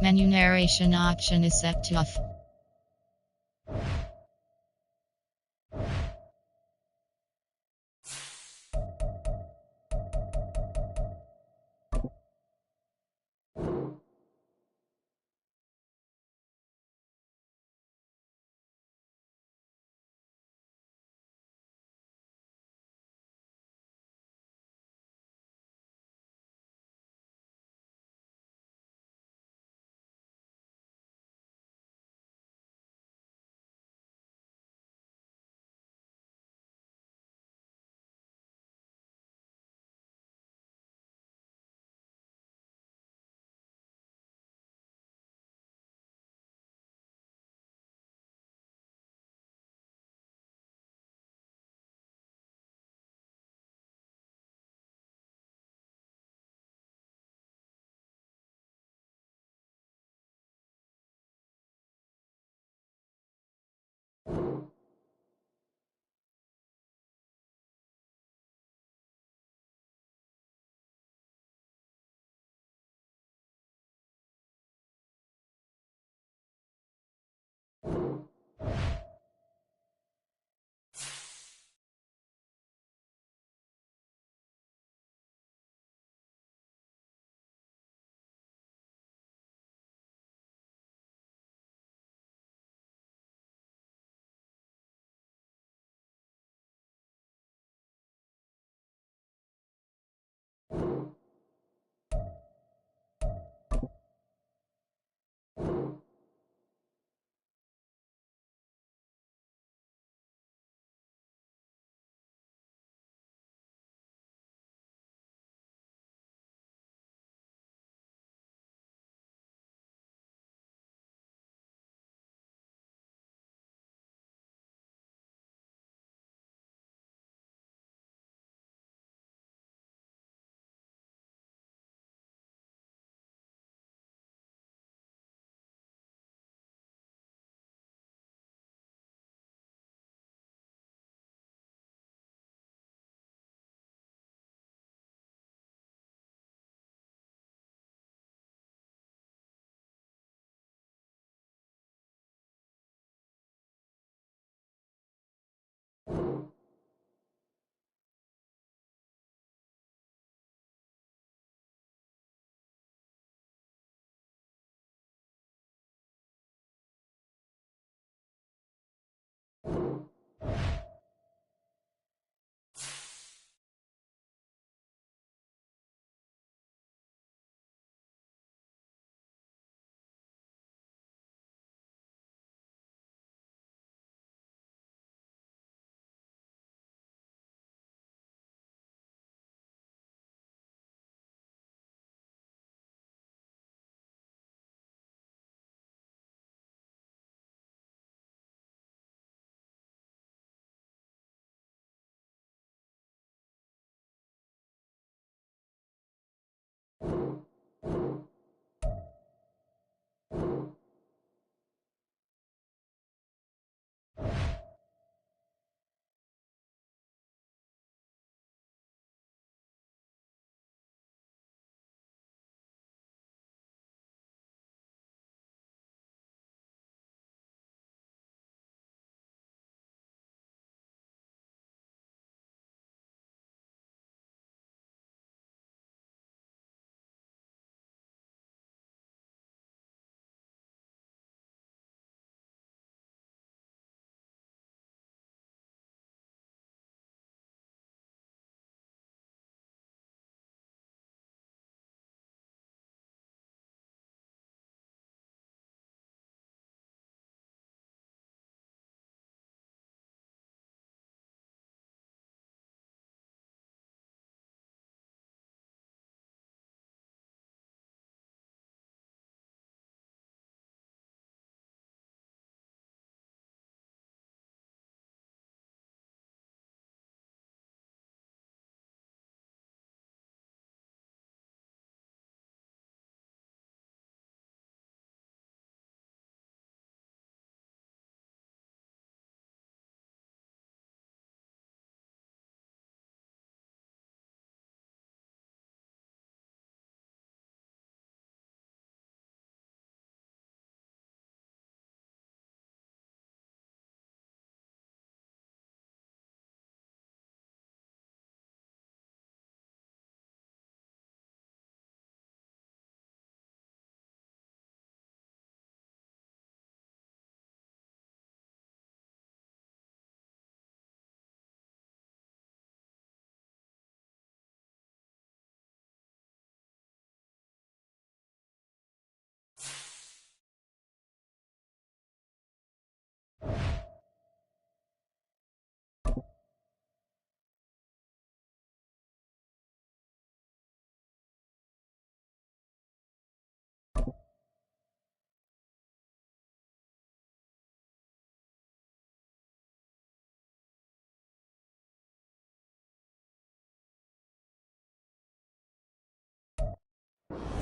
Menu narration option is set to off.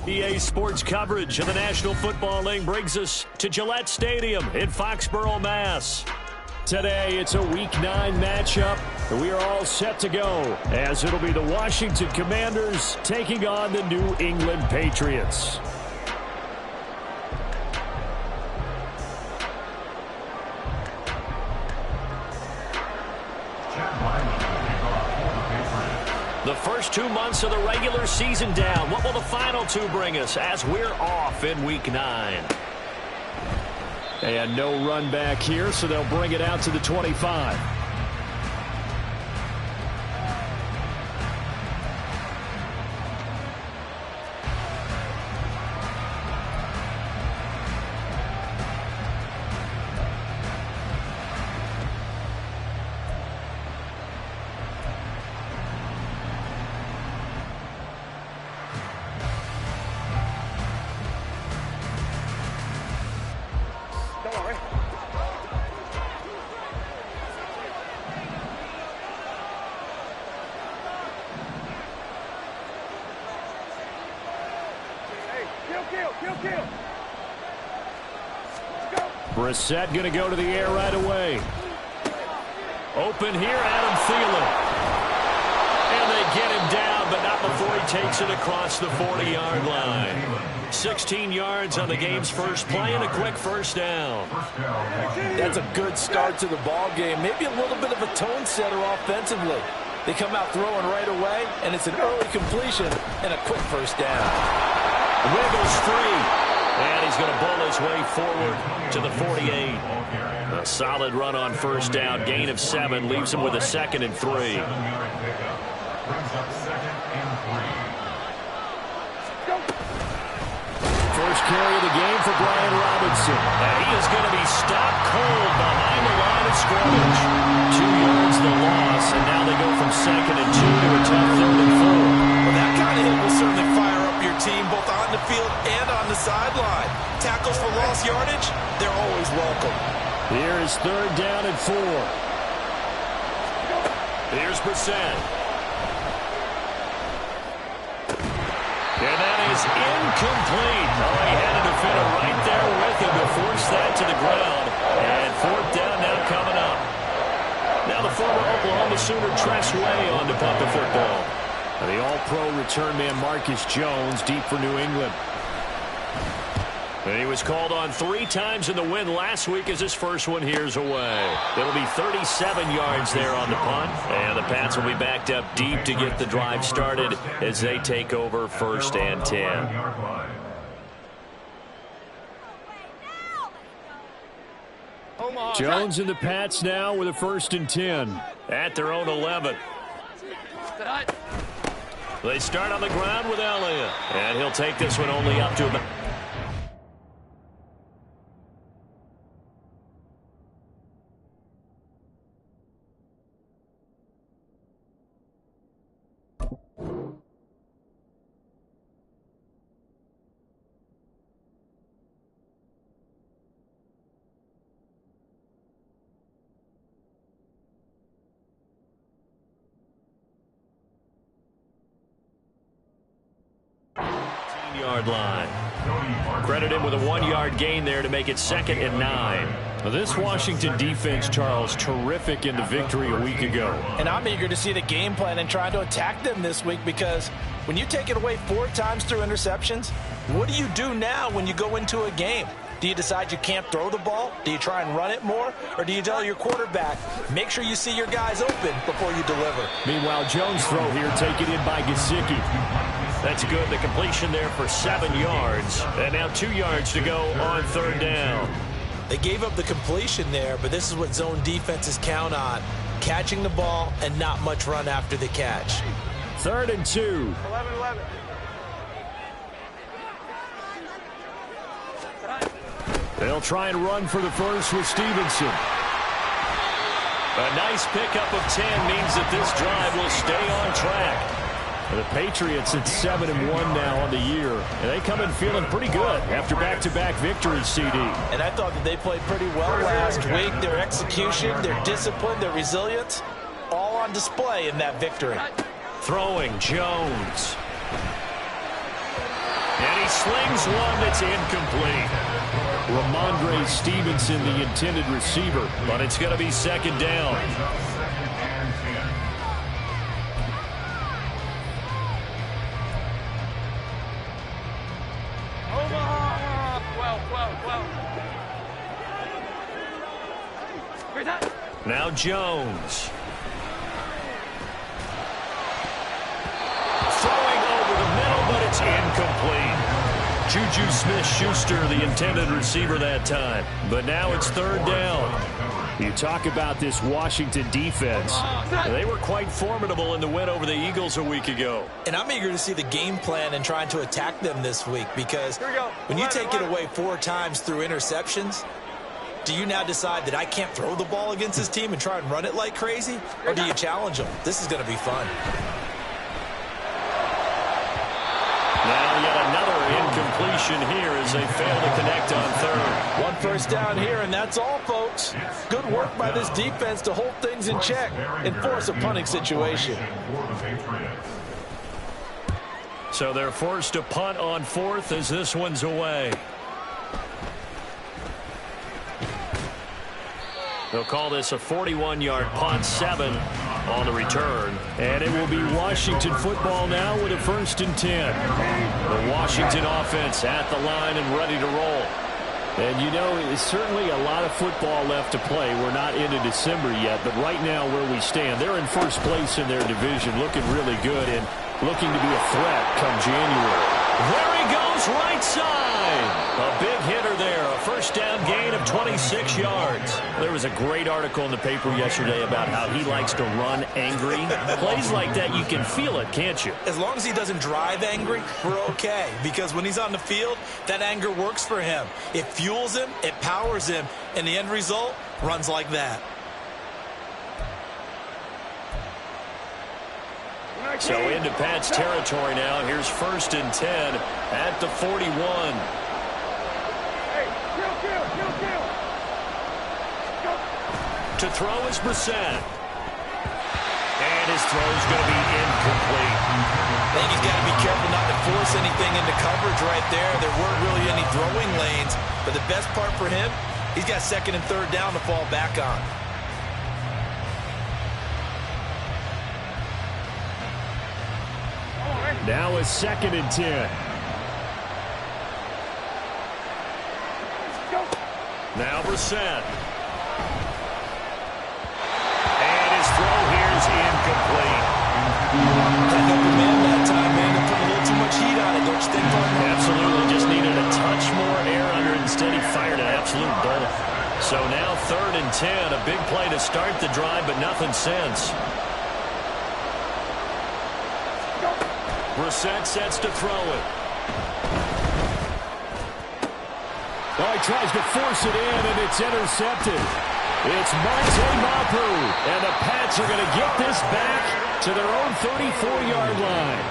EA Sports coverage of the National Football League brings us to Gillette Stadium in Foxborough, Mass. Today, it's a Week 9 matchup. We are all set to go, as it'll be the Washington Commanders taking on the New England Patriots. The first 2 months of the regular season down. What will the final 2 bring us as we're off in Week 9? And no run back here, so they'll bring it out to the 25. Brissett going to go to the air right away. Open here, Adam Thielen. And they get him down, but not before he takes it across the 40-yard line. 16 yards on the game's first play and a quick first down. That's a good start to the ball game. Maybe a little bit of a tone setter offensively. They come out throwing right away, and it's an early completion and a quick first down. Wiggles free. And he's going to bull his way forward to the 48. A solid run on first down. Gain of 7 leaves him with a 2nd and 3. First carry of the game for Brian Robinson. And he is going to be stopped cold behind the line of scrimmage. 2 yards the loss, and now they go from 2nd and 2 to a tough 3rd and 4. Well, that kind of hit will certainly fire up your team both on the field and on the sideline. Tackles for lost yardage, they're always welcome. Here is 3rd down and 4. Here's Brissett. And that is incomplete. Oh, he had a defender right there with him to force that to the ground. And 4th down now coming up. Now the former Oklahoma Sooner Tress Way on to punt the football. The all-pro return man Marcus Jones deep for New England. And he was called on 3 times in the win last week as his first one here's away. It'll be 37 yards there on the punt. And the Pats will be backed up deep to get the drive started as they take over 1st and 10. Jones and the Pats now with a 1st and 10 at their own 11. They start on the ground with Elliott. And he'll take this one only up to about... yard line. Credit him with a 1-yard gain there to make it 2nd and 9. Now this Washington defense, Charles, terrific in the victory a week ago. And I'm eager to see the game plan and trying to attack them this week, because when you take it away 4 times through interceptions, what do you do now when you go into a game? Do you decide you can't throw the ball? Do you try and run it more? Or do you tell your quarterback, make sure you see your guys open before you deliver? Meanwhile, Jones' throw here taken in by Gesicki. That's good. The completion there for 7 yards. And now 2 yards to go on 3rd down. They gave up the completion there, but this is what zone defenses count on. Catching the ball and not much run after the catch. 3rd and 2. 11. They'll try and run for the first with Stevenson. A nice pickup of 10 means that this drive will stay on track. The Patriots at 7-1 now on the year. And they come in feeling pretty good after back-to-back victories, CD. And I thought that they played pretty well last week. Their execution, their discipline, their resilience, all on display in that victory. Throwing Jones. And he slings one that's incomplete. Ramondre Stevenson, the intended receiver. But it's going to be second down. Now Jones. Throwing over the middle, but it's incomplete. Juju Smith-Schuster, the intended receiver that time. But now it's third down. You talk about this Washington defense. They were quite formidable in the win over the Eagles a week ago. And I'm eager to see the game plan and trying to attack them this week, because when you take it away 4 times through interceptions, do you now decide that I can't throw the ball against this team and try and run it like crazy? Or do you challenge them? This is going to be fun. Now yet another incompletion here as they fail to connect on third. 1 first down here, and that's all, folks. Good work by this defense to hold things in check and force a punting situation. So they're forced to punt on fourth as this one's away. They'll call this a 41-yard punt, 7 on the return. And it will be Washington football now with a 1st and 10. The Washington offense at the line and ready to roll. And you know, it's certainly a lot of football left to play. We're not into December yet, but right now where we stand, they're in first place in their division, looking really good and looking to be a threat come January. There he goes, right side. A big hitter there, a first down gain of 26 yards. There was a great article in the paper yesterday about how he likes to run angry. Plays like that, you can feel it, can't you? As long as he doesn't drive angry, we're okay. Because when he's on the field, that anger works for him. It fuels him, it powers him, and the end result runs like that. So into Pat's territory now. Here's 1st and 10 at the 41. To throw is Brissett. And his throw's going to be incomplete. I think he's got to be careful not to force anything into coverage right there. There weren't really any throwing lanes. But the best part for him, he's got 2nd and 3rd down to fall back on. Now a 2nd and 10. Now Brissett. And his throw here is incomplete. Didn't open man that time, man. They put a little too much heat on it, don't you think, partner? Absolutely. Just needed a touch more air under it. Instead, he fired an absolute bullet. So now 3rd and 10. A big play to start the drive, but nothing since. Brissett sets to throw it. Oh, he tries to force it in, and it's intercepted. It's Monte Mapu, and the Pats are going to get this back to their own 34-yard line.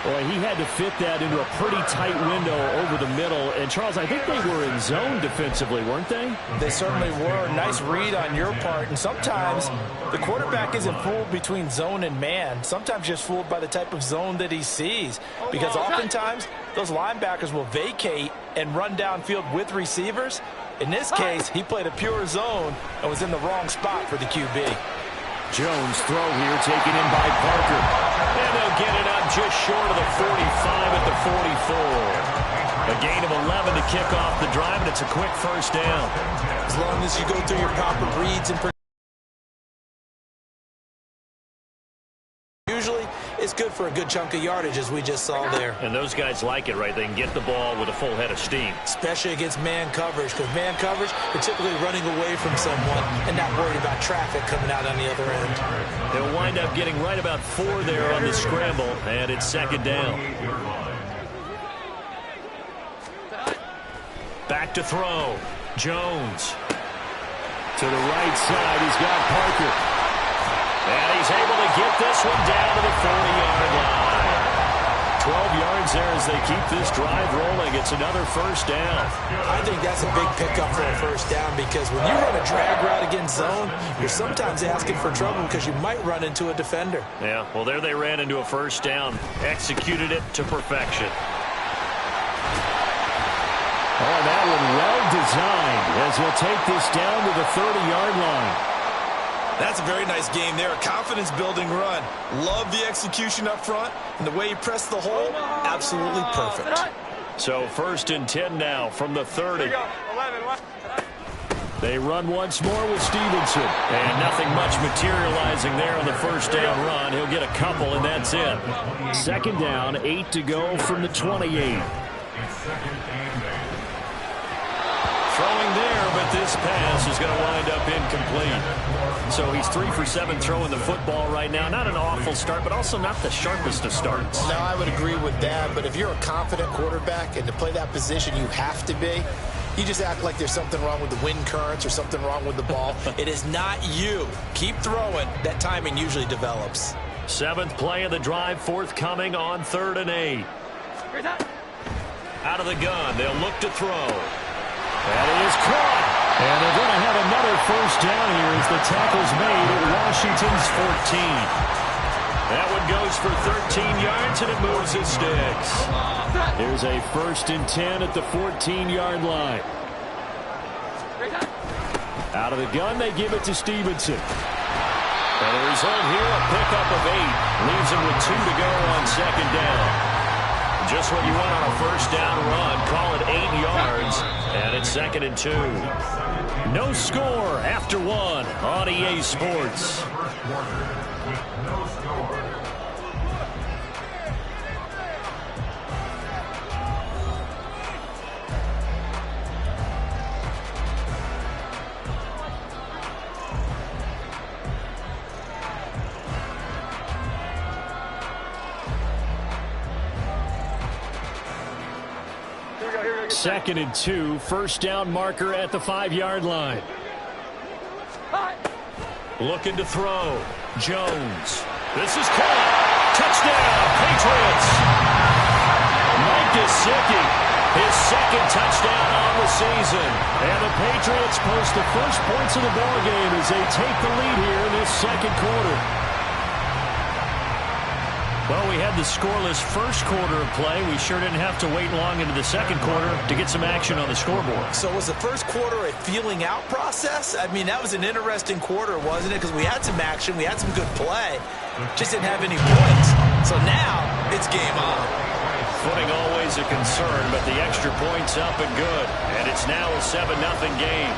Boy, he had to fit that into a pretty tight window over the middle. And, Charles, I think they were in zone defensively, weren't they? They certainly were. Nice read on your part. And sometimes the quarterback isn't fooled between zone and man. Sometimes just fooled by the type of zone that he sees. Because oftentimes those linebackers will vacate and run downfield with receivers. In this case, he played a pure zone and was in the wrong spot for the QB. Jones throw here taken in by Parker. And they'll get it up just short of the 45 at the 44. A gain of 11 to kick off the drive, and it's a quick first down. As long as you go through your proper reads and usually it's good for a good chunk of yardage, as we just saw there. And those guys like it, right? They can get the ball with a full head of steam. Especially against man coverage, because man coverage, they're typically running away from someone and not worried about traffic coming out on the other end. They'll wind up getting right about 4 there on the scramble, and it's second down. Back to throw. Jones. To the right side, he's got Parker. And he's able to get this one down to the 40-yard line. 12 yards there as they keep this drive rolling. It's another first down. I think that's a big pickup for a first down, because when you run a drag route against zone, you're sometimes asking for trouble because you might run into a defender. Yeah, well, there they ran into a first down. Executed it to perfection. designed as he'll take this down to the 30-yard line. That's a very nice game there. A confidence-building run. Love the execution up front, and the way he pressed the hole, absolutely perfect. So 1st and 10 now from the 30. They run once more with Stevenson. And nothing much materializing there on the first down run. He'll get a couple, and that's it. 2nd down, 8 to go from the 28. Throwing there, but this pass is going to wind up incomplete. So he's 3 for 7 throwing the football right now. Not an awful start, but also not the sharpest of starts. No, I would agree with that. But if you're a confident quarterback and to play that position, you have to be. You just act like there's something wrong with the wind currents or something wrong with the ball. It is not you. Keep throwing. That timing usually develops. 7th play of the drive, forthcoming on 3rd and 8. Out of the gun, they'll look to throw. That is caught. And they're going to have another first down here as the tackle's made at Washington's 14. That one goes for 13 yards, and it moves his sticks. Here's a 1st and 10 at the 14-yard line. Out of the gun, they give it to Stevenson. And the result here, a pickup of 8. Leaves him with 2 to go on 2nd down. Just what you want on a first down run. Call it 8 yards, and it's 2nd and 2. No score after 1 on EA Sports. Second and 2, first down marker at the 5-yard line. Looking to throw. Jones. This is caught. Touchdown, Patriots. Mike Gesicki, his 2nd touchdown on the season. And the Patriots post the first points of the ballgame as they take the lead here in this 2nd quarter. Well, we had the scoreless first quarter of play. We sure didn't have to wait long into the 2nd quarter to get some action on the scoreboard. So was the first quarter a feeling out process? I mean, that was an interesting quarter, wasn't it? Because we had some action, we had some good play, just didn't have any points. So now it's game on. Footing always a concern, but the extra point's up and good. And it's now a 7-0 game.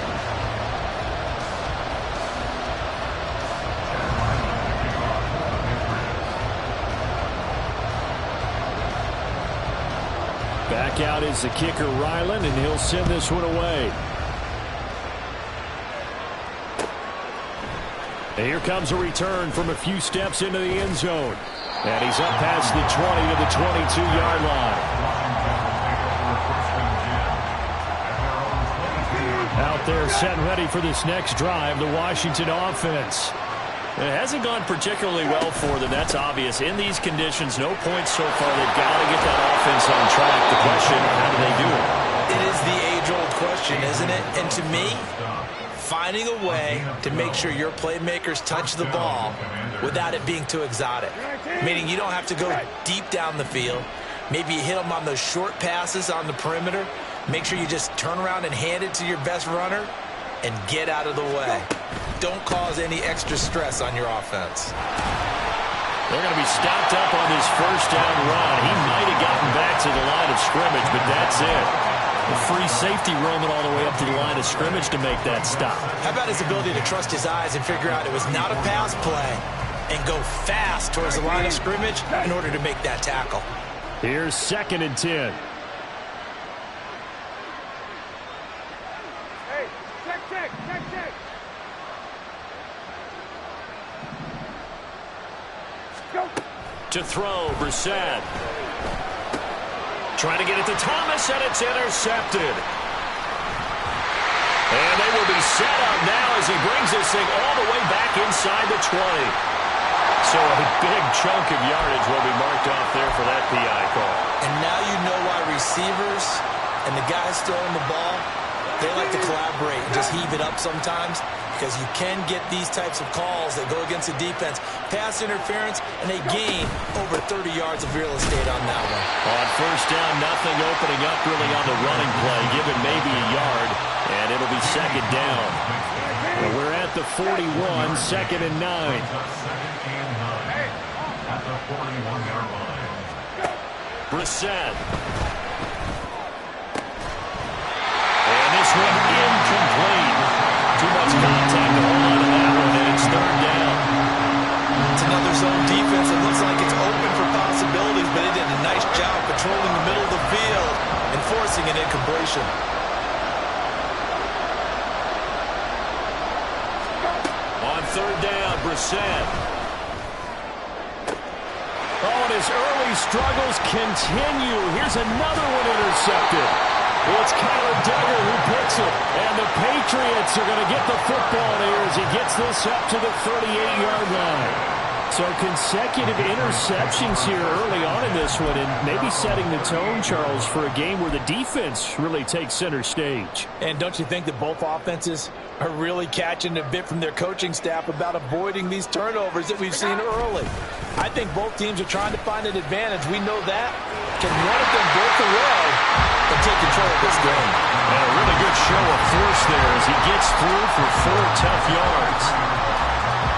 Back out is the kicker, Ryland, and he'll send this one away. And here comes a return from a few steps into the end zone. And he's up past the 20 to the 22-yard line. Out there set and ready for this next drive, the Washington offense. It hasn't gone particularly well for them. That's obvious. In these conditions, no points so far. They've got to get that offense on track. The question, how do they do it? It is the age-old question, isn't it? And to me, finding a way to make sure your playmakers touch the ball without it being too exotic. Meaning you don't have to go deep down the field. Maybe you hit them on those short passes on the perimeter. Make sure you just turn around and hand it to your best runner and get out of the way. Don't cause any extra stress on your offense. They're going to be stopped up on this first down run. He might have gotten back to the line of scrimmage, but that's it. The free safety roaming all the way up to the line of scrimmage to make that stop. How about his ability to trust his eyes and figure out it was not a pass play and go fast towards the line of scrimmage in order to make that tackle. Here's 2nd and 10. To throw, Brissett. Trying to get it to Thomas, and it's intercepted. And they will be set up now as he brings this thing all the way back inside the 20. So a big chunk of yardage will be marked off there for that PI call. And now you know why receivers and the guys throwing the ball, they like to collaborate and just heave it up sometimes, because you can get these types of calls that go against the defense. Pass interference, and they gain over 30 yards of real estate on that one. On first down, nothing opening up really on the running play, given maybe a yard. it'll be second down. And we're at the 41, second and 9. Brissett. And this one incomplete. Too much contact to hold on to that one, and it's third down. It's another zone defense. It looks like it's open for possibilities, but they did a nice job controlling the middle of the field and forcing an incompletion. On third down, Brissett. Oh, and his early struggles continue. Here's another one intercepted. It's Kyler Duggar who picks it. And the Patriots are going to get the football here as he gets this up to the 38-yard line. So consecutive interceptions here early on in this one, and maybe setting the tone, Charles, for a game where the defense really takes center stage. And don't you think that both offenses are really catching a bit from their coaching staff about avoiding these turnovers that we've seen early? I think both teams are trying to find an advantage. We know that. Can one of them break away and take control of this game? And a really good show of force there as he gets through for 4 tough yards.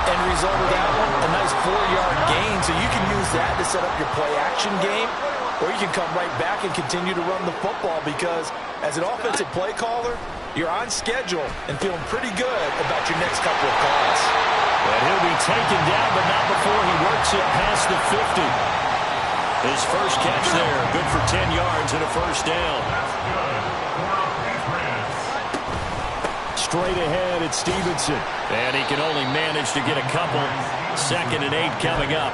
End result of that one, a nice 4-yard gain. So you can use that to set up your play-action game, or you can come right back and continue to run the football because as an offensive play caller, you're on schedule and feeling pretty good about your next couple of calls. And he'll be taken down, but not before he works it past the 50. His first catch there, good for 10 yards and a first down. Straight ahead, it's Stevenson. And he can only manage to get a couple. 2nd and 8 coming up.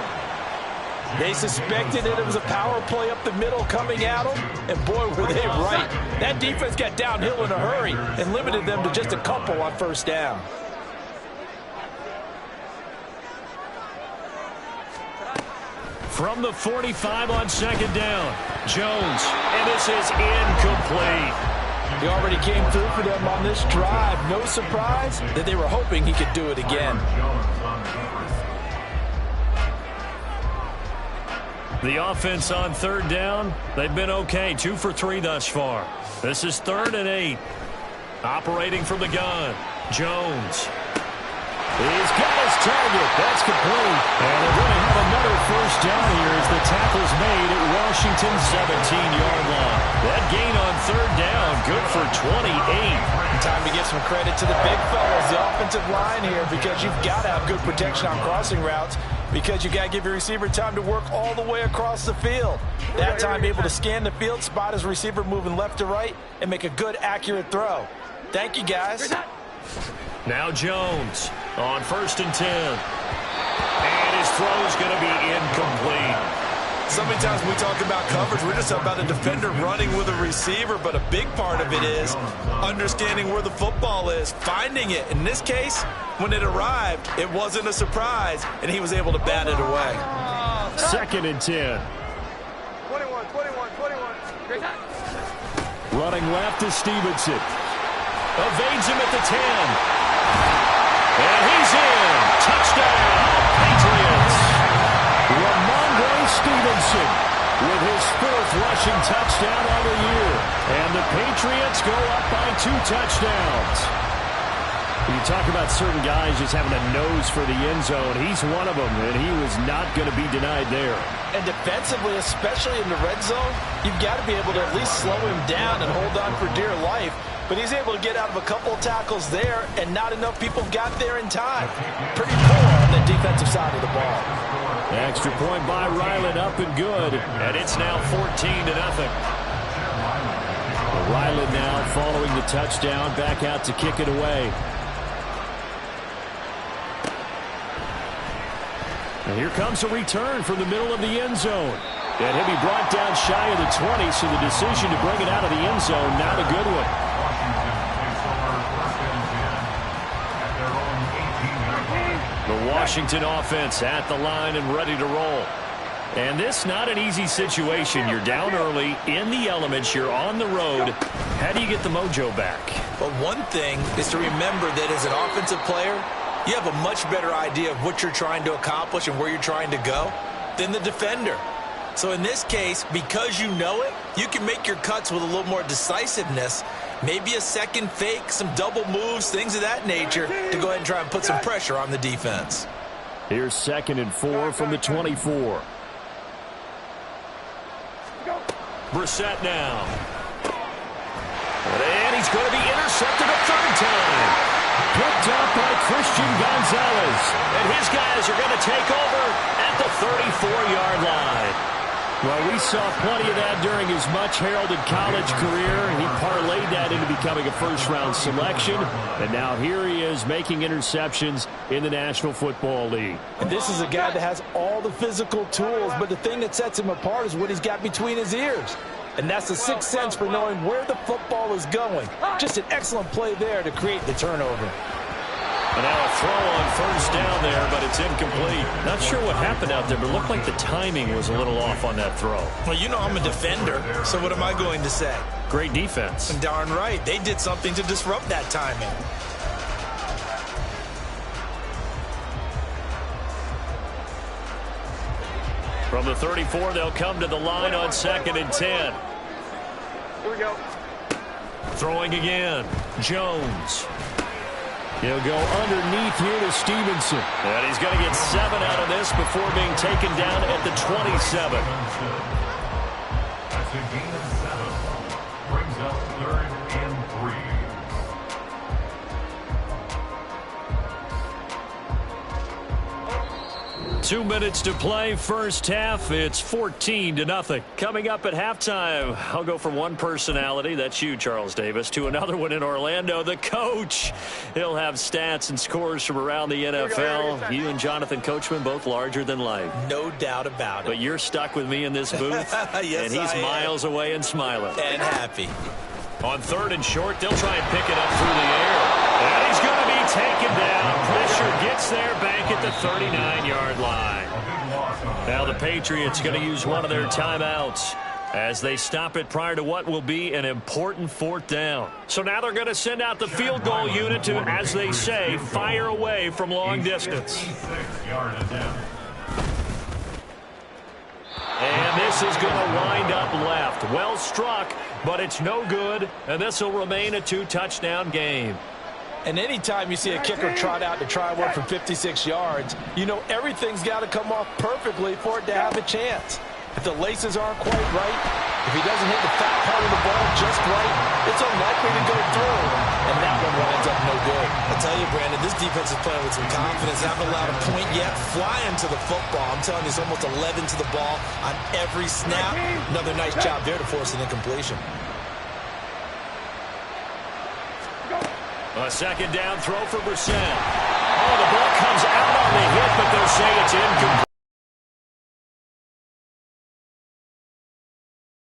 They suspected that it was a power play up the middle coming at them, and boy, were they right. That defense got downhill in a hurry and limited them to just a couple on first down. From the 45 on 2nd down, Jones. And this is incomplete. He already came through for them on this drive. No surprise that they were hoping he could do it again. The offense on 3rd down, they've been okay. 2 for 3 thus far. This is 3rd and 8. Operating from the gun, Jones. He's got his target. That's complete. And they're going to have another first down here as the tackle's made at Washington's 17-yard line. That gain on 3rd down, good for 28. Time to give some credit to the big fellas, the offensive line here, because you've got to have good protection on crossing routes because you got to give your receiver time to work all the way across the field. That time, be able to scan the field, spot his receiver moving left to right, and make a good, accurate throw. Thank you, guys. Now Jones on 1st and 10. And his throw's going to be incomplete. So many times when we talk about coverage, we're just about a defender running with a receiver, but a big part of it is understanding where the football is, finding it. In this case, when it arrived, it wasn't a surprise, and he was able to bat it away. 2nd and 10. 21. Great time. Running left is Stevenson. Evades him at the 10. And he's in. Touchdown, Patriots. Ramondre Stevenson with his 4th rushing touchdown on the year. And the Patriots go up by 2 touchdowns. You talk about certain guys just having a nose for the end zone. He's one of them, and he was not going to be denied there. And defensively, especially in the red zone, you've got to be able to at least slow him down and hold on for dear life. But he's able to get out of a couple of tackles there, and not enough people got there in time. Pretty poor on the defensive side of the ball. Extra point by Ryland, up and good. And it's now 14-0. Ryland now following the touchdown, back out to kick it away. And here comes a return from the middle of the end zone. And he'll be brought down shy of the 20, so the decision to bring it out of the end zone, not a good one. The Washington offense at the line and ready to roll. And this not an easy situation. You're down early, in the elements, you're on the road. How do you get the mojo back? But one thing is to remember that as an offensive player, you have a much better idea of what you're trying to accomplish and where you're trying to go than the defender. So in this case, because you know it, you can make your cuts with a little more decisiveness Maybe a second fake, some double moves, things of that nature to go ahead and try and put some pressure on the defense. Here's 2nd and 4 from the 24. Brissett now. And he's going to be intercepted a third time. Picked up by Christian Gonzalez. And his guys are going to take over at the 34-yard line. Well, we saw plenty of that during his much-heralded college career. He parlayed that into becoming a first-round selection. And now here he is making interceptions in the National Football League. And this is a guy that has all the physical tools, but the thing that sets him apart is what he's got between his ears. And that's the sixth sense for knowing where the football is going. Just an excellent play there to create the turnover. And now a throw on first down there, but it's incomplete. Not sure what happened out there, but it looked like the timing was a little off on that throw. Well, you know I'm a defender, so what am I going to say? Great defense. And darn right, they did something to disrupt that timing. From the 34, they'll come to the line on 2nd and 10. Here we go. Throwing again. Jones. He'll go underneath here to Stevenson. And he's going to get 7 out of this before being taken down at the 27. That's a gain of 7. Brings up 3rd and 3. 2 minutes to play, first half. It's 14-0. Coming up at halftime, I'll go from one personality, that's you, Charles Davis, to another one in Orlando, the coach. He'll have stats and scores from around the NFL. You and Jonathan Coachman, both larger than life. No doubt about it. But you're stuck with me in this booth, yes, and he's miles away and smiling. And happy. On 3rd and short, they'll try and pick it up through the air. And he's going to be taken down. Pressure gets there back at the 39-yard line. Now the Patriots going to use one of their timeouts as they stop it prior to what will be an important 4th down. So now they're going to send out the field goal unit to, as they say, fire away from long distance. And this is going to wind up left. Well struck, but it's no good, and this will remain a 2-touchdown game. And anytime you see a kicker trot out to try one for 56 yards, you know everything's got to come off perfectly for it to have a chance. If the laces aren't quite right, if he doesn't hit the fat part of the ball just right, it's unlikely to go through. And that one winds up no good. I tell you, Brandon, this defense is playing with some confidence. They haven't allowed a point yet. Flying to the football. I'm telling you, it's almost 11 to the ball on every snap. Another nice job there to force an incompletion. A 2nd down throw for Brissett. Oh, the ball comes out on the hit, but they'll say it's incomplete.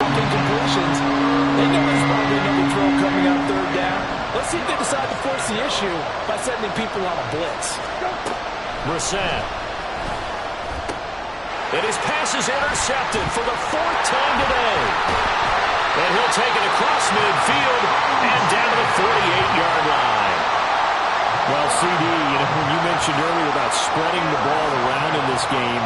Incompletions. They know there's probably another throw coming out 3rd down. Let's see if they decide to force the issue by sending people on a blitz. Brissett. And his pass is intercepted for the 4th time today. And he'll take it across midfield and down to the 48-yard line. Well, CD, when you mentioned earlier about spreading the ball around in this game,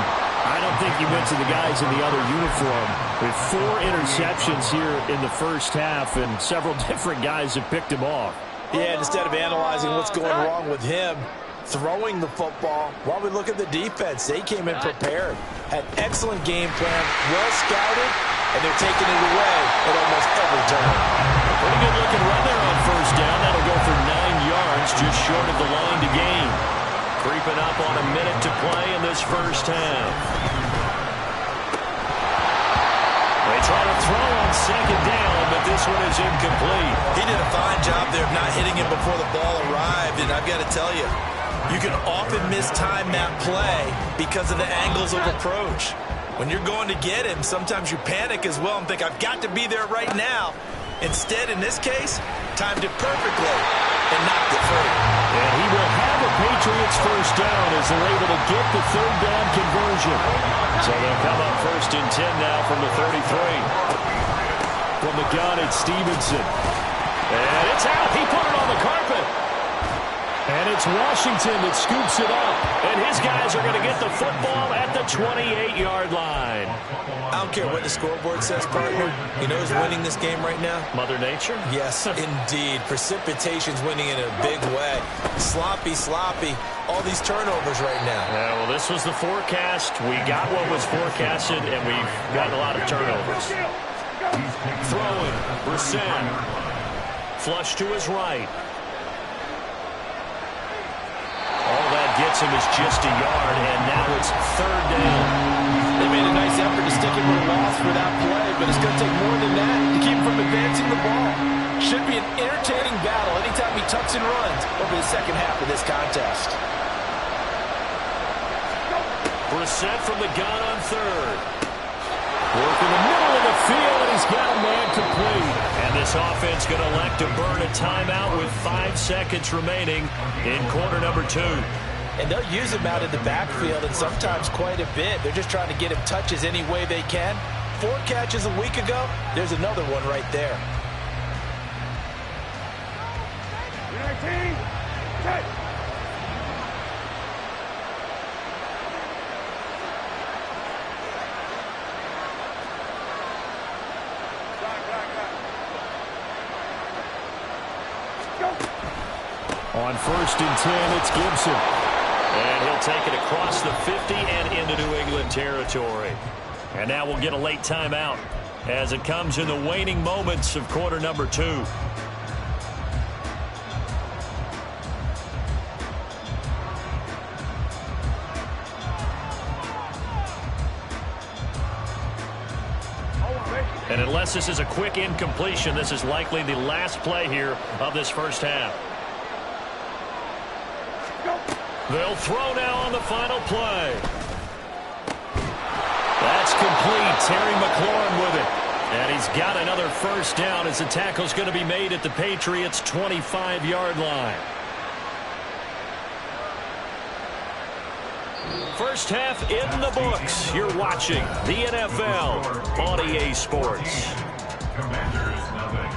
I don't think you mentioned the guys in the other uniform. With 4 interceptions here in the first half, and several different guys have picked him off. Yeah, and instead of analyzing what's going wrong with him, throwing the football, while we look at the defense, they came in prepared. Had excellent game plan, well scouted, and they're taking it away at almost every turn. Pretty good looking run there on first down. That'll go for 9 yards, just short of the line to gain. Creeping up on a minute to play in this first half. They try to throw on 2nd down, but this one is incomplete. He did a fine job there of not hitting him before the ball arrived, and I've got to tell you, you can often mistime that play because of the angles of approach. When you're going to get him, sometimes you panic as well and think, I've got to be there right now. Instead, in this case, timed it perfectly and knocked it free. And he will have a Patriots first down as they're able to get the 3rd down conversion. So they'll come up 1st and 10 now from the 33. From the gun, it's Stevenson. And it's out. He put it on the carpet. And it's Washington that scoops it up. And his guys are going to get the football at the 28-yard line. I don't care what the scoreboard says, partner. You know who's winning this game right now? Mother Nature? Yes, indeed. Precipitation's winning in a big way. Sloppy. All these turnovers right now. Yeah, well, this was the forecast. We got what was forecasted, and we've gotten a lot of turnovers. Throwing, Brissett. Flush to his right. All that gets him is just a yard, and now it's third down. They made a nice effort to stick him with a loss for that play, but it's going to take more than that to keep him from advancing the ball. Should be an entertaining battle anytime he tucks and runs over the second half of this contest. Brissett from the gun on third. Work in the middle of the field, and he's got a man complete. And this offense going to elect to burn a timeout with 5 seconds remaining in quarter number 2. And they'll use him out in the backfield, and sometimes quite a bit. They're just trying to get him touches any way they can. 4 catches a week ago. There's another one right there. On 1st and 10, it's Gibson. And he'll take it across the 50 and into New England territory. And now we'll get a late timeout as it comes in the waning moments of quarter number 2. And unless this is a quick incompletion, this is likely the last play here of this first half. They'll throw now on the final play. That's complete. Terry McLaurin with it. And he's got another first down as the tackle's going to be made at the Patriots' 25-yard line. First half in the books. You're watching the NFL on EA Sports. Commanders, nothing.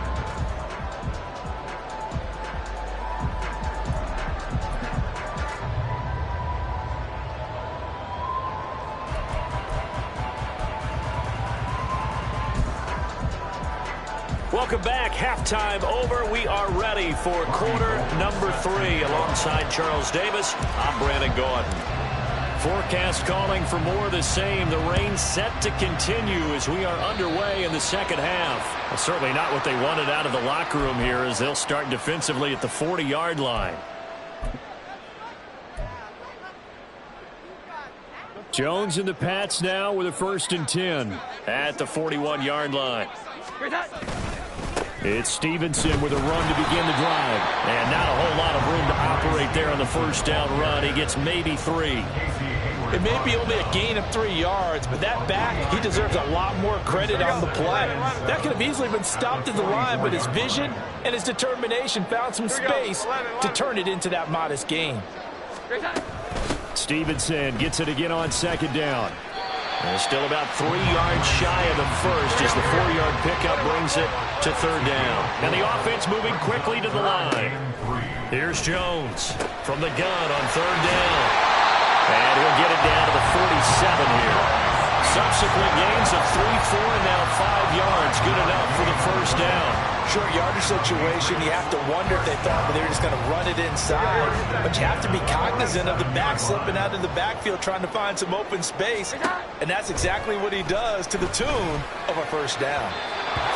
Welcome back. Halftime over. We are ready for quarter number 3. Alongside Charles Davis, I'm Brandon Gordon. Forecast calling for more of the same. The rain set to continue as we are underway in the second half. Well, certainly not what they wanted out of the locker room here as they'll start defensively at the 40-yard line. Jones and the Pats now with a 1st and 10. At the 41-yard line. It's Stevenson with a run to begin the drive. And not a whole lot of room to operate there on the first down run. He gets maybe 3. It may be only a gain of 3 yards, but that back, he deserves a lot more credit on the play. That could have easily been stopped at the line, but his vision and his determination found some space to turn it into that modest gain. Stevenson gets it again on 2nd down. And still about 3 yards shy of the first as the 4-yard pickup brings it to 3rd down. And the offense moving quickly to the line. Here's Jones from the gun on 3rd down. And he'll get it down to the 47 here. Subsequent gains of 3, 4, and now 5 yards. Good enough for the first down. Short yardage situation, you have to wonder if they thought they were just going to run it inside. But you have to be cognizant of the back slipping out of the backfield trying to find some open space. And that's exactly what he does to the tune of a first down.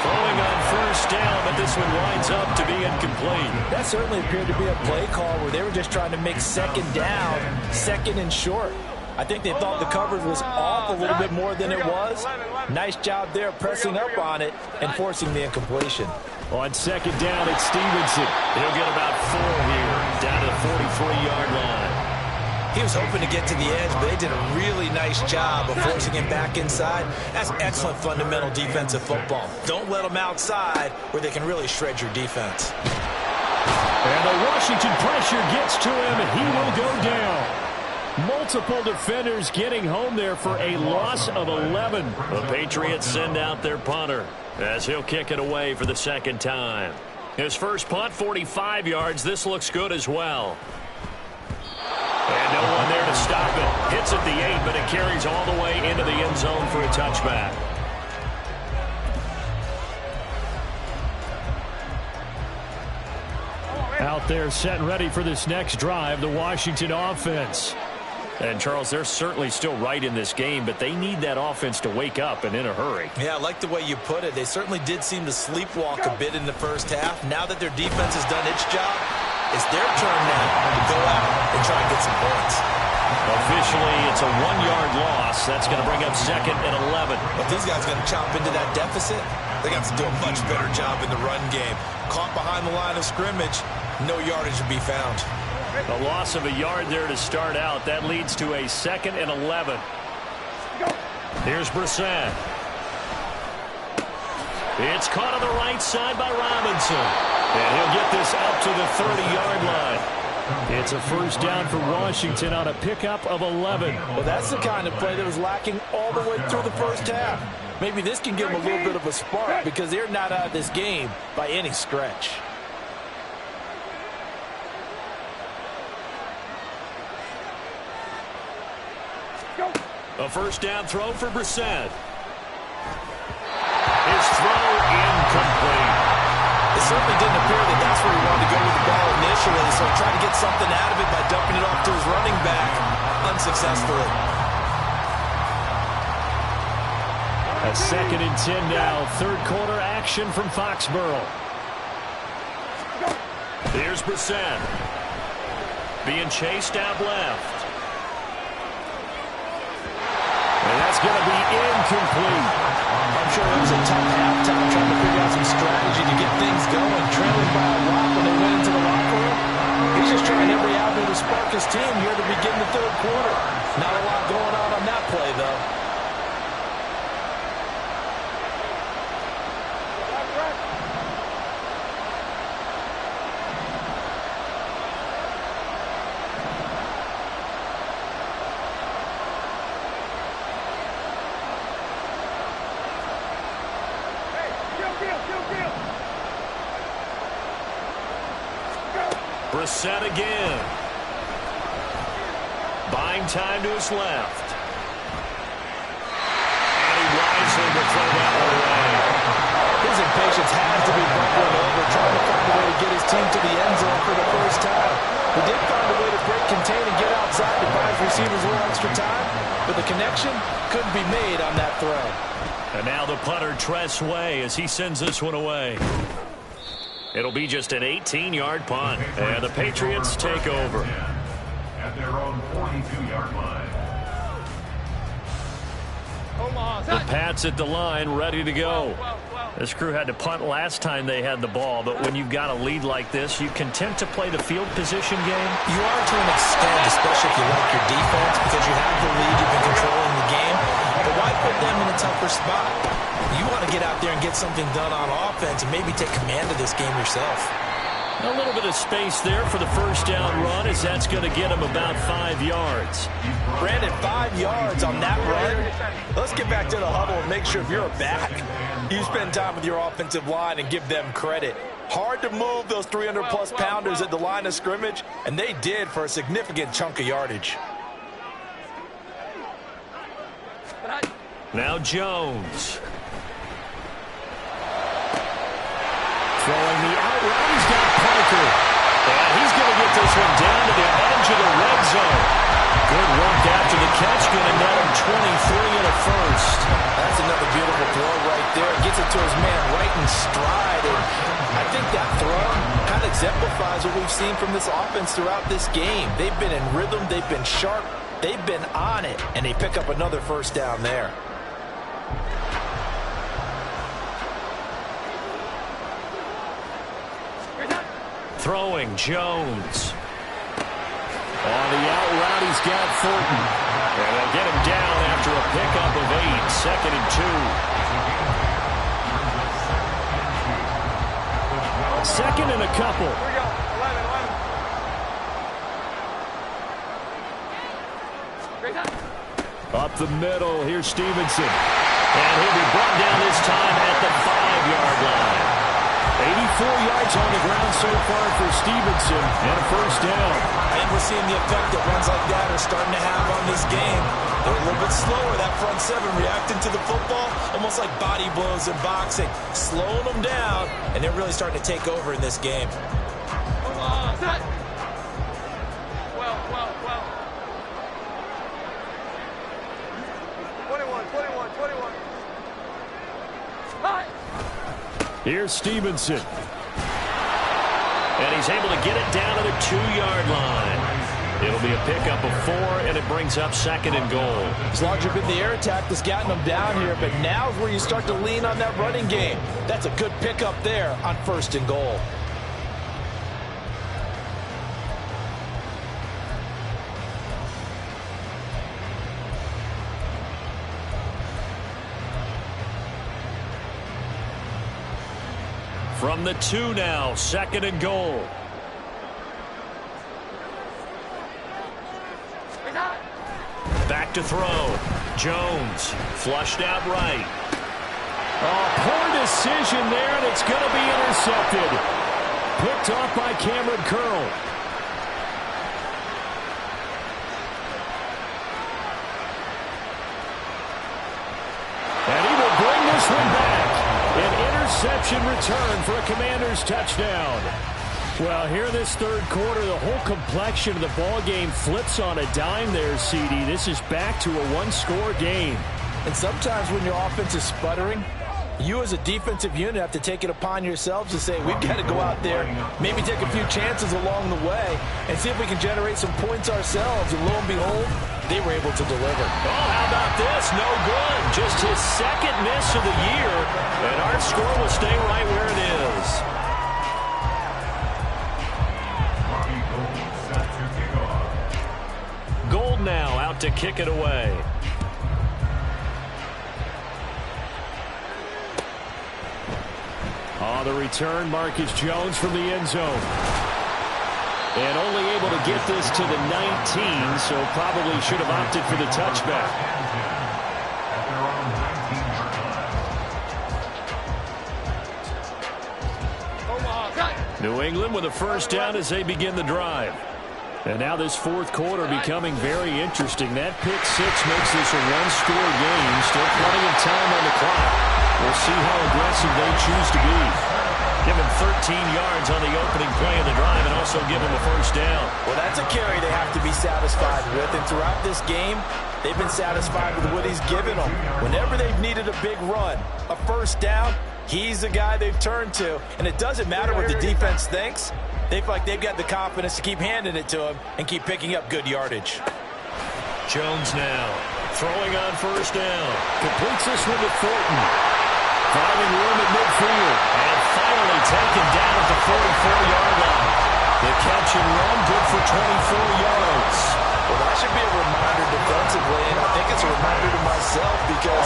Throwing on first down, but this one winds up to be incomplete. That certainly appeared to be a play call where they were just trying to make 2nd down, 2nd and short. I think they thought the coverage was off a little bit more than it was. Nice job there pressing up on it and forcing the incompletion. On 2nd down, it's Stevenson. He'll get about 4 here, down to the 43-yard line. He was hoping to get to the edge, but they did a really nice job of forcing him back inside. That's excellent fundamental defensive football. Don't let them outside where they can really shred your defense. And the Washington pressure gets to him, and he will go down. Multiple defenders getting home there for a loss of 11. The Patriots send out their punter as he'll kick it away for the 2nd time. His first punt, 45 yards. This looks good as well. to stop it. Hits at the 8, but it carries all the way into the end zone for a touchback. Out there set and ready for this next drive, the Washington offense. And, Charles, they're certainly still right in this game, but they need that offense to wake up and in a hurry. Yeah, I like the way you put it. They certainly did seem to sleepwalk a bit in the first half. Now that their defense has done its job, it's their turn now to go out and try and get some points. Officially, it's a 1-yard loss. That's going to bring up 2nd and 11. If these guys are going to chop into that deficit, they got to do a much better job in the run game. Caught behind the line of scrimmage, no yardage to be found. A loss of a yard there to start out. That leads to a 2nd and 11. Here's Brissett. It's caught on the right side by Robinson. And he'll get this up to the 30-yard line. It's a first down for Washington on a pickup of 11. Well, that's the kind of play that was lacking all the way through the first half. Maybe this can give them a little bit of a spark because they're not out of this game by any stretch. A first down throw for Brissett. His throw incomplete. It certainly didn't appear that that's where he wanted to go with the ball initially, so he tried to get something out of it by dumping it off to his running back unsuccessfully. A 2nd and 10 now. Third quarter action from Foxborough. Here's Brissett. Being chased out left. And that's going to be incomplete. I'm sure it was a tough halftime trying to figure out some strategy to get things going. Trailing by a lot when they went into the locker room. He's just trying every avenue to spark his team here to begin the third quarter. Not a lot going on that play, though. Brissett again. Buying time to his left. And he wisely will throw that one away. His impatience has to be bubbling over, trying to find a way to get his team to the end zone for the first time. He did find a way to break contain and get outside to buy his receivers a little extra time, but the connection couldn't be made on that throw. And now the punter, Tress Way, as he sends this one away. It'll be just an 18-yard punt, and the Patriots take over. At their own 42-yard line. The Pats at the line, ready to go. This crew had to punt last time they had the ball, but when you've got a lead like this, you content to play the field position game? You are to an extent, especially if you like your defense, because you have the lead, you've been controlling the game. But why put them in a tougher spot? You want to get out there and get something done on offense and maybe take command of this game yourself. A little bit of space there for the first down run, as that's going to get him about 5 yards. Brandon, 5 yards on that run. Let's get back to the huddle and make sure if you're a back, you spend time with your offensive line and give them credit. Hard to move those 300-plus pounders at the line of scrimmage, and they did for a significant chunk of yardage. Now Jones. Throwing the out route, he's got Parker. And he's going to get this one down to the edge of the red zone. Good work after the catch, going to net him 23 and a first. That's another beautiful throw right there. Gets it to his man right in stride. And I think that throw kind of exemplifies what we've seen from this offense throughout this game. They've been in rhythm. They've been sharp. They've been on it. And they pick up another first down there. Throwing Jones. On the out route, he's got Thornton. And they'll get him down after a pickup of 8, 2nd and 2. Second and a couple. Here we go. 11. Up the middle, here's Stevenson. And he'll be brought down this time at the 5-yard line. yards on the ground so far for Stevenson, and a first down. I think we're seeing the effect that runs like that are starting to have on this game. They're a little bit slower, that front seven, reacting to the football, almost like body blows in boxing, slowing them down, and they're really starting to take over in this game. Well. 21. Hi. Here's Stevenson. And he's able to get it down to the 2-yard line. It'll be a pickup of 4, and it brings up 2nd and goal. As long as you've been the air attack that's gotten them down here, but now is where you start to lean on that running game. That's a good pickup there on 1st and goal. From the 2 now, 2nd and goal. Back to throw. Jones flushed out right. Poor decision there, and it's going to be intercepted. Picked off by Cameron Curl. And he will bring this one back. An interception return for a Commanders touchdown. Well, here this third quarter, the whole complexion of the ball game flips on a dime there, CD. This is back to a one-score game. And sometimes when your offense is sputtering, you as a defensive unit have to take it upon yourselves to say, we've got to go out there, maybe take a few chances along the way, and see if we can generate some points ourselves. And lo and behold, they were able to deliver. Oh, how about this? No good. Just his 2nd miss of the year, and our score will stay right where it is. Gold now out to kick it away. The return, Marcus Jones from the end zone. And only able to get this to the 19, so probably should have opted for the touchback. New England with a first down as they begin the drive. And now this fourth quarter becoming very interesting. That pick 6 makes this a one-score game. Still plenty of time on the clock. We'll see how aggressive they choose to be. Give him 13 yards on the opening play of the drive and also give him a first down. Well, that's a carry they have to be satisfied with. And throughout this game, they've been satisfied with what he's given them. Whenever they've needed a big run, a first down, he's the guy they've turned to. And it doesn't matter what the defense thinks. They feel like they've got the confidence to keep handing it to him and keep picking up good yardage. Jones now throwing on first down. Completes this one to Thornton. Finding room at midfield. And finally taken down at the 44-yard line. The catch and run good for 24 yards. Well, that should be a reminder defensively, and I think it's a reminder to myself because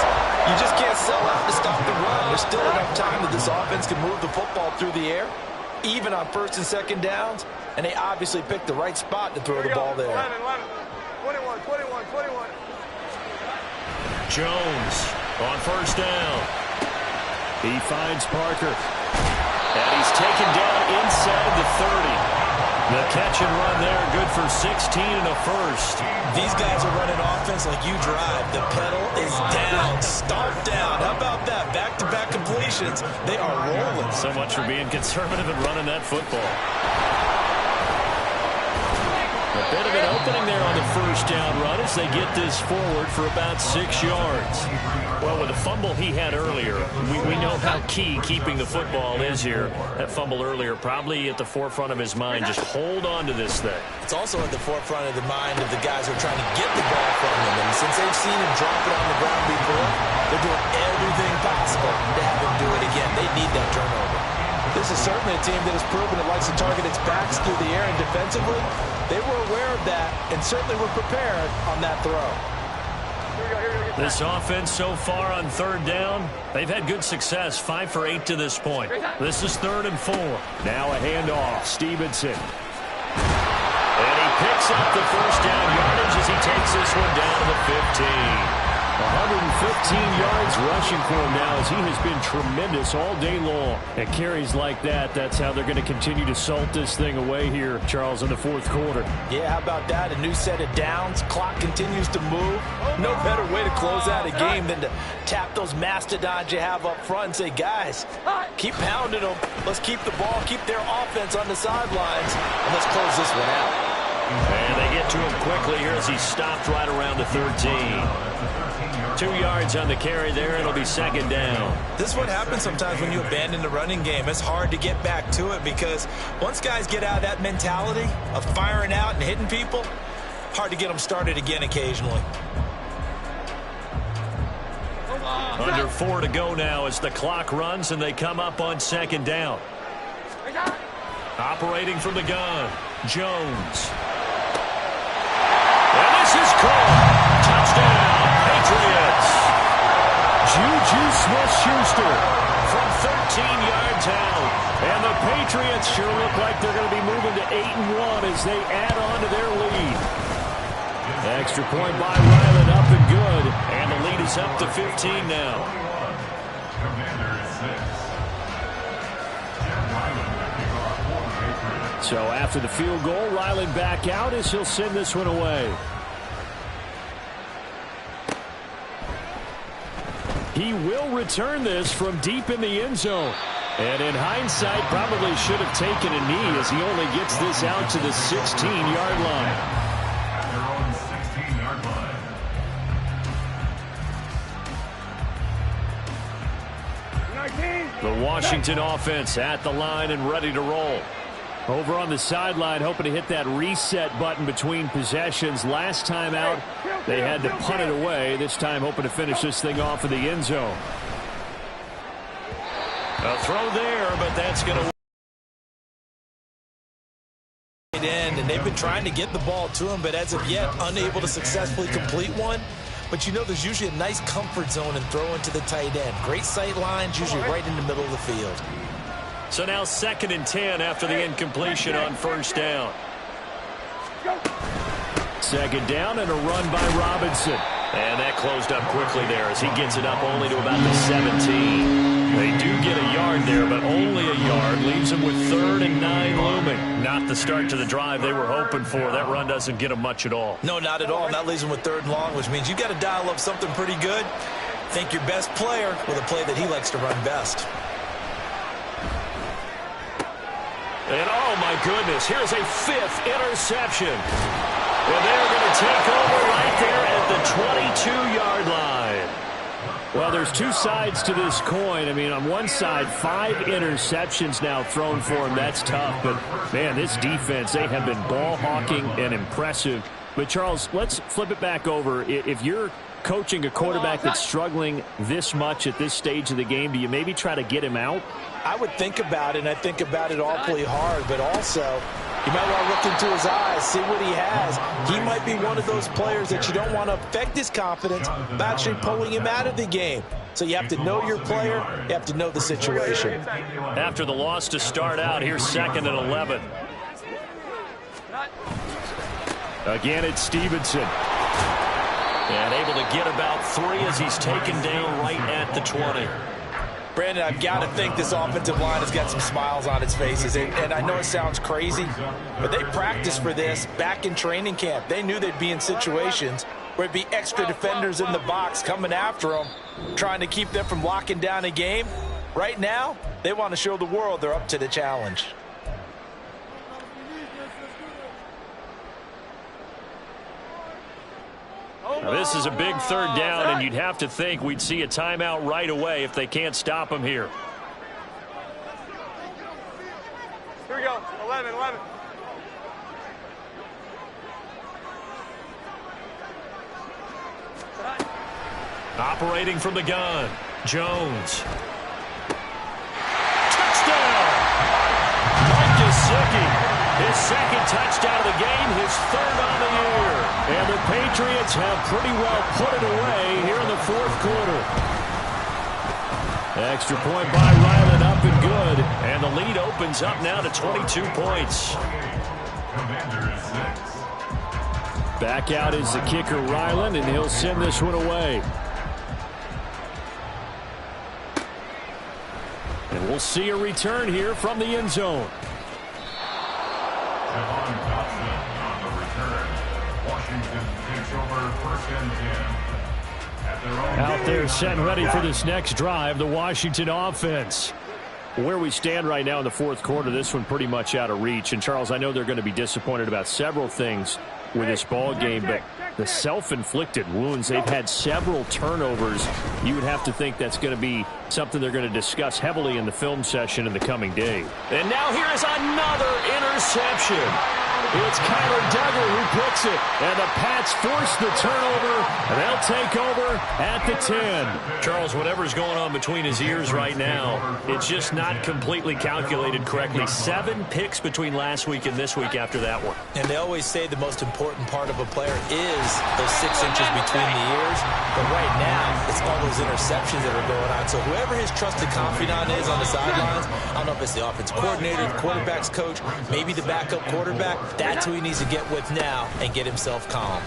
you just can't sell out to stop the run. There's still enough time that this offense can move the football through the air, even on 1st and 2nd downs, and they obviously picked the right spot to throw the ball there. 21. Jones on first down. He finds Parker. And he's taken down inside the 30. The catch and run there, good for 16 and a first. These guys are running offense like you drive. The pedal is down, stomp down. How about that? Back-to-back completions. They are rolling. So much for being conservative and running that football. A bit of an opening there on the first down run as they get this forward for about 6 yards. Well, with the fumble he had earlier, we know how key keeping the football is here. That fumble earlier probably at the forefront of his mind. Just hold on to this thing. It's also at the forefront of the mind of the guys who are trying to get the ball from him. And since they've seen him drop it on the ground before, they're doing everything possible to have him do it again. They need that turnover. This is certainly a team that has proven it likes to target its backs through the air, and defensively, they were aware of that and certainly were prepared on that throw. This offense so far on 3rd down, they've had good success, 5 for 8 to this point. This is 3rd and 4. Now a handoff, Stevenson. And he picks up the first down yardage as he takes this one down to the 15. 115 yards rushing for him now, as he has been tremendous all day long. And carries like that, that's how they're going to continue to salt this thing away here, Charles, in the fourth quarter. Yeah, how about that? A new set of downs. Clock continues to move. No better way to close out a game than to tap those mastodons you have up front and say, guys, keep pounding them. Let's keep the ball, keep their offense on the sidelines, and let's close this one out. And they get to him quickly here as he's stopped right around the 13. 2 yards on the carry there. It'll be second down. This is what happens sometimes when you abandon the running game. It's hard to get back to it because once guys get out of that mentality of firing out and hitting people, hard to get them started again occasionally. Under 4 to go now as the clock runs and they come up on second down. Operating from the gun, Jones. And this is caught. Touchdown, Patriots. Juju Smith-Schuster from 13 yards out. And the Patriots sure look like they're going to be moving to 8-1 as they add on to their lead. Extra point by Ryland, up and good. And the lead is up to 15 now. So after the field goal, Ryland back out as he'll send this one away. He will return this from deep in the end zone. And in hindsight, probably should have taken a knee as he only gets this out to the 16-yard line. Their own 16-yard line. The Washington offense at the line and ready to roll. Over on the sideline, hoping to hit that reset button between possessions. Last time out, they had to punt it away. This time, hoping to finish this thing off in the end zone. A throw there, but that's going to end, and they've been trying to get the ball to him, but as of yet, unable to successfully complete one. But you know there's usually a nice comfort zone in throwing to the tight end. Great sight lines, usually right in the middle of the field. So now 2nd and 10 after the incompletion on first down. Second down and a run by Robinson. And that closed up quickly there as he gets it up only to about the 17. They do get a yard there, but only a yard. Leaves them with 3rd and 9 looming. Not the start to the drive they were hoping for. That run doesn't get them much at all. No, not at all. And that leaves them with 3rd and long, which means you've got to dial up something pretty good. Think your best player with a play that he likes to run best. And oh my goodness, here's a 5th interception. And they're going to take over right there at the 22-yard line. Well, there's two sides to this coin. I mean, on one side, 5 interceptions now thrown for him. That's tough. But, man, this defense, they have been ball hawking and impressive. But, Charles, let's flip it back over. If you're coaching a quarterback that's struggling this much at this stage of the game, do you maybe try to get him out? I would think about it, and I think about it awfully hard, but also you might want to look into his eyes, see what he has. He might be one of those players that you don't want to affect his confidence by actually pulling him out of the game. So you have to know your player, you have to know the situation. After the loss to start out, here's 2nd and 11. Again, it's Stevenson. And able to get about 3 as he's taken down right at the 20. Brandon, I've got to think this offensive line has got some smiles on its faces. And I know it sounds crazy, but they practiced for this back in training camp. They knew they'd be in situations where it'd be extra defenders in the box coming after them, trying to keep them from locking down a game. Right now, they want to show the world they're up to the challenge. Now, this is a big 3rd down, and you'd have to think we'd see a timeout right away if they can't stop him here. Here we go. 11. Operating from the gun, Jones. Touchdown! Mike Gesicki. His 2nd touchdown of the game, his 3rd on the year. And the Patriots have pretty well put it away here in the 4th quarter. Extra point by Ryland, up and good. And the lead opens up now to 22 points. Back out is the kicker, Ryland, and he'll send this one away. we'll see a return here from the end zone. Devon Johnson on the return. Washington takes over 1st and 10. At their own Out there set and ready for this next drive, the Washington offense. Where we stand right now in the fourth quarter, this one pretty much out of reach. And, Charles, I know they're going to be disappointed about several things with this ball game, but the self-inflicted wounds, they've had several turnovers. You would have to think that's going to be something they're going to discuss heavily in the film session in the coming day. And now here is another interception. It's Kyler Duggar who picks it. And the Pats force the turnover. And they'll take over at the 10. Charles, whatever's going on between his ears right now, it's just not completely calculated correctly. 7 picks between last week and this week after that one. And they always say the most important part of a player is those 6 inches between the ears. But right now, it's all those interceptions that are going on. So whoever his trusted confidant is on the sidelines, I don't know if it's the offensive coordinator, the quarterback's coach, maybe the backup quarterback, that's who he needs to get with now and get himself calm.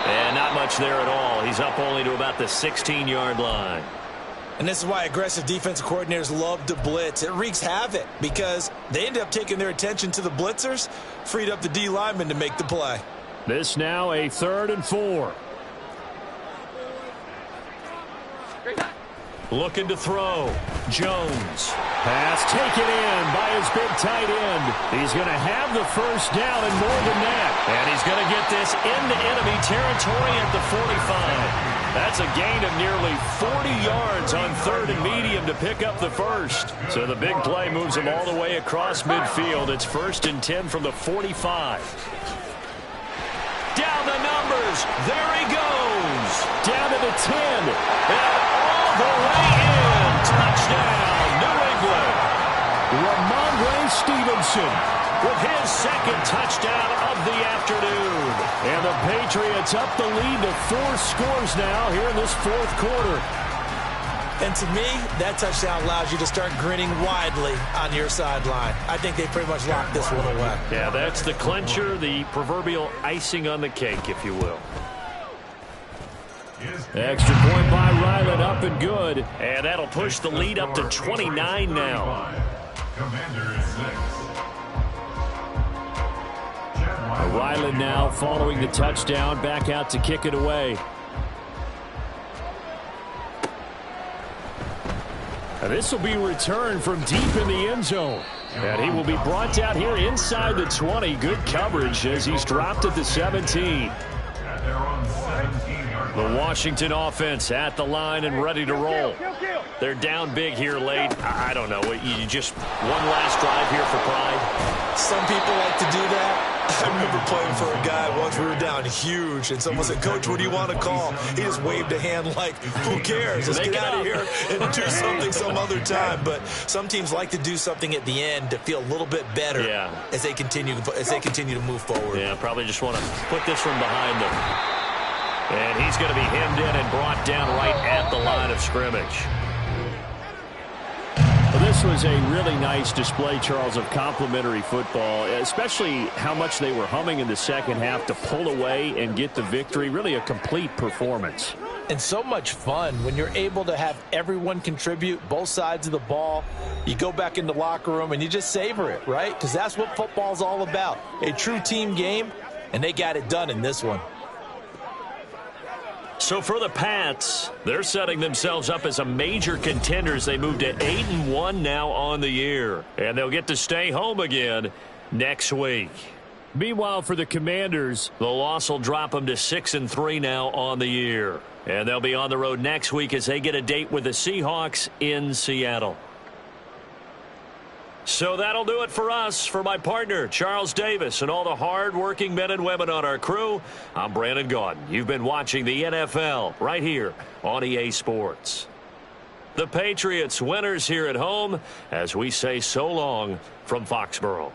And not much there at all. He's up only to about the 16-yard line. And this is why aggressive defensive coordinators love to blitz. It wreaks havoc because they end up taking their attention to the blitzers, freed up the D lineman to make the play. This now a 3rd and 4. Looking to throw. Jones. Pass taken in by his big tight end. He's going to have the first down and more than that. And he's going to get this into enemy territory at the 45. That's a gain of nearly 40 yards on 3rd and medium to pick up the first. So the big play moves him all the way across midfield. It's 1st and 10 from the 45. Down the numbers. There he goes. Down to the 10. And all the way in. Touchdown, New England. Ramondre Stevenson with his 2nd touchdown of the afternoon. And the Patriots up the lead to 4 scores now here in this 4th quarter. And to me, that touchdown allows you to start grinning widely on your sideline. I think they pretty much locked this one away. Yeah, that's the clincher, the proverbial icing on the cake, if you will. Extra point by Ryland, up and good. And that'll push the lead up to 29 now. Commander is 6. Ryland now following the touchdown, back out to kick it away. And this will be returned from deep in the end zone. And he will be brought down here inside the 20. Good coverage as he's dropped at the 17. The Washington offense at the line and ready to roll. They're down big here late. I don't know. You just one last drive here for pride. Some people like to do that. I remember playing for a guy once. We were down huge, and someone said, "Coach, what do you want to call?" He just waved a hand like, "Who cares? Let's get out of here and do something some other time." But some teams like to do something at the end to feel a little bit better as they continue to move forward. Yeah, probably just want to put this one behind them. And he's going to be hemmed in and brought down right at the line of scrimmage. Well, this was a really nice display, Charles, of complimentary football, especially how much they were humming in the second half to pull away and get the victory. Really a complete performance. And so much fun when you're able to have everyone contribute, both sides of the ball. You go back in the locker room and you just savor it, right? Because that's what football's all about. A true team game, and they got it done in this one. So for the Pats, they're setting themselves up as a major contender as they move to 8-1 now on the year. And they'll get to stay home again next week. Meanwhile, for the Commanders, the loss will drop them to 6-3 now on the year. And they'll be on the road next week as they get a date with the Seahawks in Seattle. So that'll do it for us. For my partner, Charles Davis, and all the hard-working men and women on our crew, I'm Brandon Gaudin. You've been watching the NFL right here on EA Sports. The Patriots winners here at home as we say so long from Foxborough.